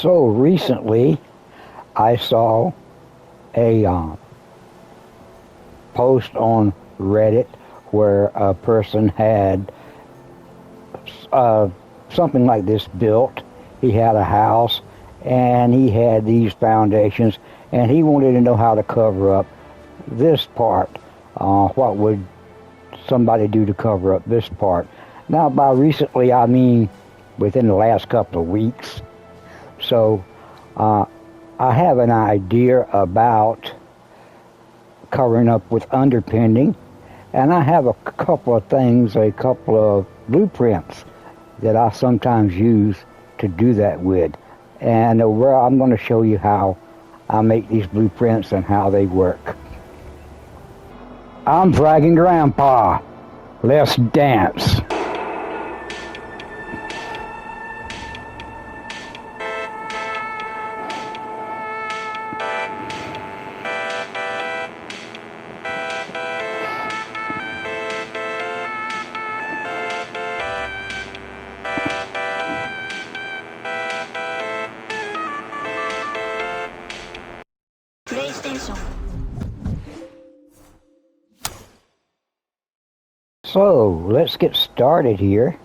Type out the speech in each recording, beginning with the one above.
So recently, I saw a post on Reddit where a person had something like this built. He had a house and he had these foundations, and he wanted to know how to cover up this part. What would somebody do to cover up this part? Now, by recently, I mean within the last couple of weeks. So I have an idea about covering up with underpinning, and I have a couple of things, a couple of blueprints that I sometimes use to do that with. And I'm going to show you how I make these blueprints and how they work. I'm Dragon Grandpa. Let's dance. So let's get started here.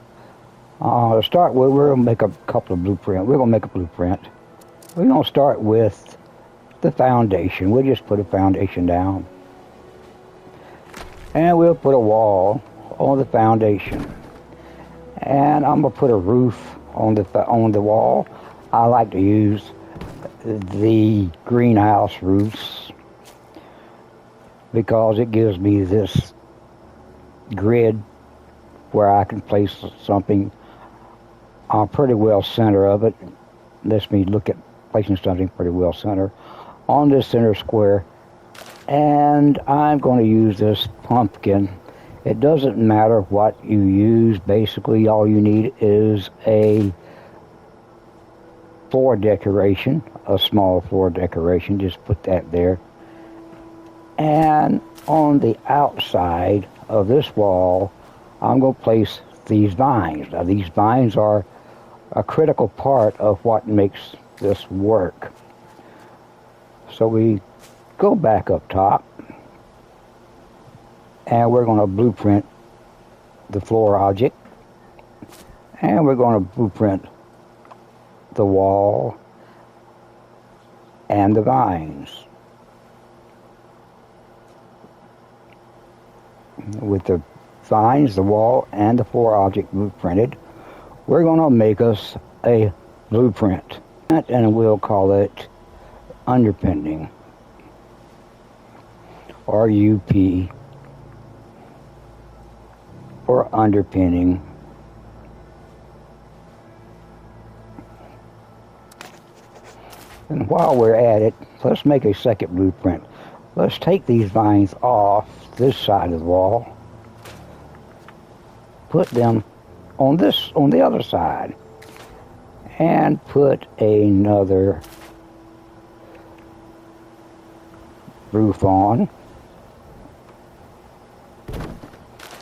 To start with, we're going to make a couple of blueprints. We're going to make a blueprint. We're going to start with the foundation. We'll just put a foundation down. And we'll put a wall on the foundation. And I'm going to put a roof on the wall. I like to use the greenhouse roofs because it gives me this grid where I can place something pretty well center of it. Lets me look at placing something pretty well center on this center square. And I'm going to use this pumpkin. It doesn't matter what you use. Basically, all you need is a floor decoration, a small floor decoration. Just put that there. And on the outside of this wall, I'm going to place these vines. Now, these vines are a critical part of what makes this work. So we go back up top, and we're going to blueprint the floor object, and we're going to blueprint the wall and the vines. With the vines, the wall, and the floor object blueprinted, we're going to make us a blueprint, and we'll call it underpinning, or UP, or underpinning. And while we're at it, let's make a second blueprint. Let's take these vines off this side of the wall, put them on the other side, and put another roof on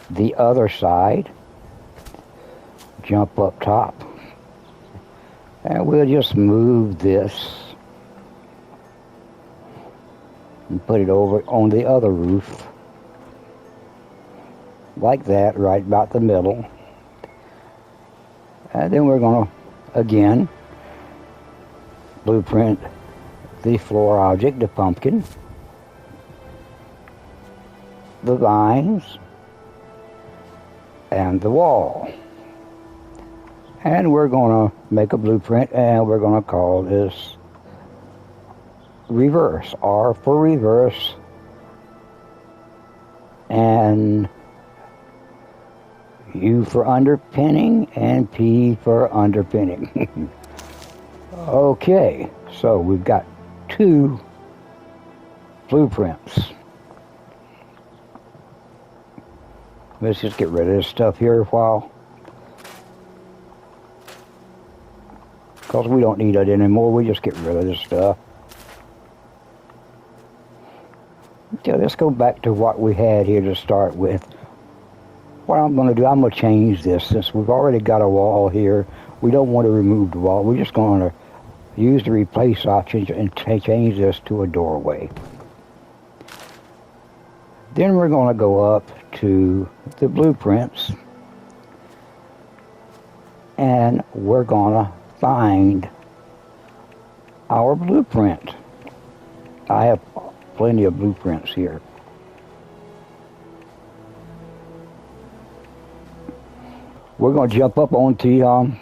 the other side. Jump up top, and we'll just move this and put it over on the other roof, like that, right about the middle. And then we're going to, again, blueprint the floor object, the pumpkin, the vines, and the wall. And we're going to make a blueprint, and we're going to call this reverse, R for reverse, and U for underpinning, and P for underpinning. Okay, so we've got two blueprints. Let's just get rid of this stuff here a while, because we don't need it anymore. We just get rid of this stuff. Okay, let's go back to what we had here to start with. What I'm going to do, I'm going to change this. Since we've already got a wall here, we don't want to remove the wall. We're just going to use the replace option and change this to a doorway. Then we're going to go up to the blueprints and we're going to find our blueprint. I have plenty of blueprints here. We're going to jump up onto the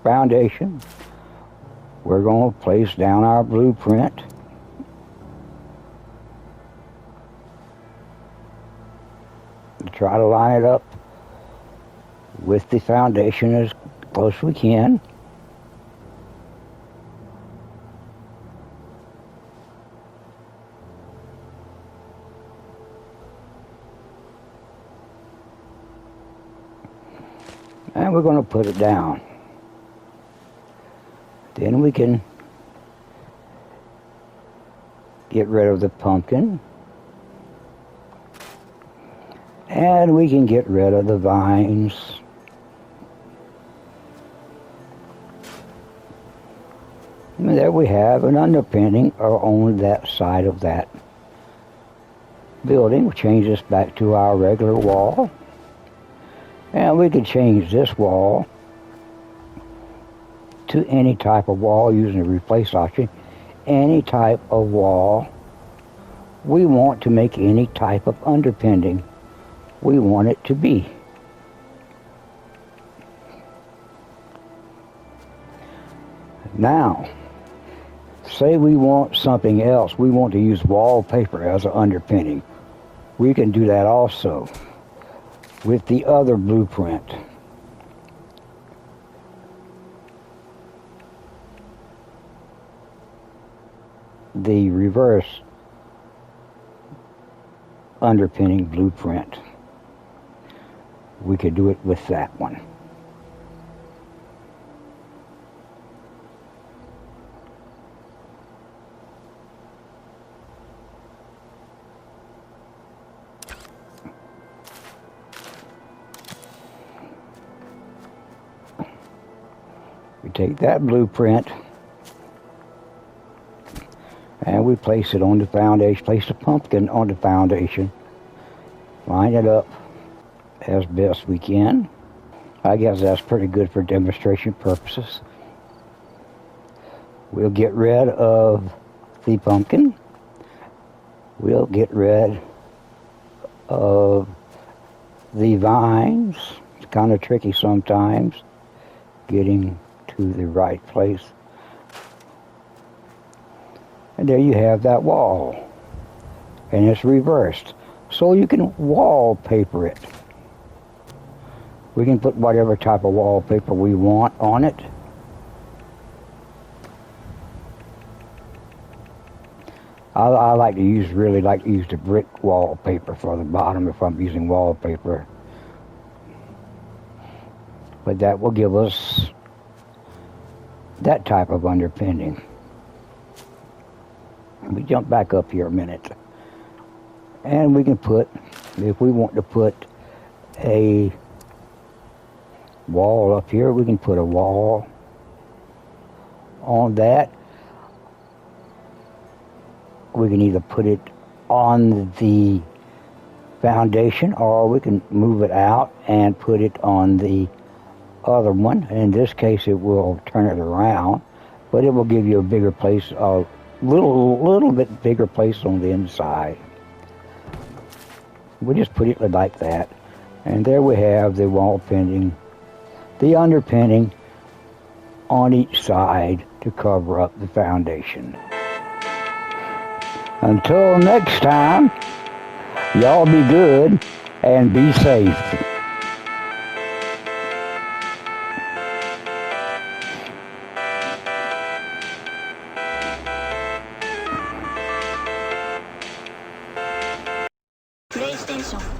foundation. We're going to place down our blueprint. Try to line it up with the foundation as close as we can. And we're going to put it down. Then we can get rid of the pumpkin. And we can get rid of the vines. And there we have an underpinning on that side of that building. We'll change this back to our regular wall. And we can change this wall to any type of wall using the replace option. Any type of wall. We want to make any type of underpinning we want it to be. Now, say we want something else. We want to use wallpaper as an underpinning. We can do that also with the other blueprint. The reverse underpinning blueprint. We could do it with that one. We take that blueprint and we place it on the foundation, place the pumpkin on the foundation, line it up as best we can. I guess that's pretty good for demonstration purposes. We'll get rid of the pumpkin. We'll get rid of the vines. It's kind of tricky sometimes getting to the right place. And there you have that wall. And it's reversed. So you can wallpaper it. We can put whatever type of wallpaper we want on it. I really like to use the brick wallpaper for the bottom if I'm using wallpaper. But that will give us that type of underpinning. We jump back up here a minute. And we can put, if we want to put a wall up here, we can put a wall on that. We can either put it on the foundation or we can move it out and put it on the other one. In this case it will turn it around, but it will give you a bigger place, a little bit bigger place on the inside. We just put it like that, and there we have the wall pinning, the underpinning on each side to cover up the foundation. Until next time, y'all be good and be safe. PlayStation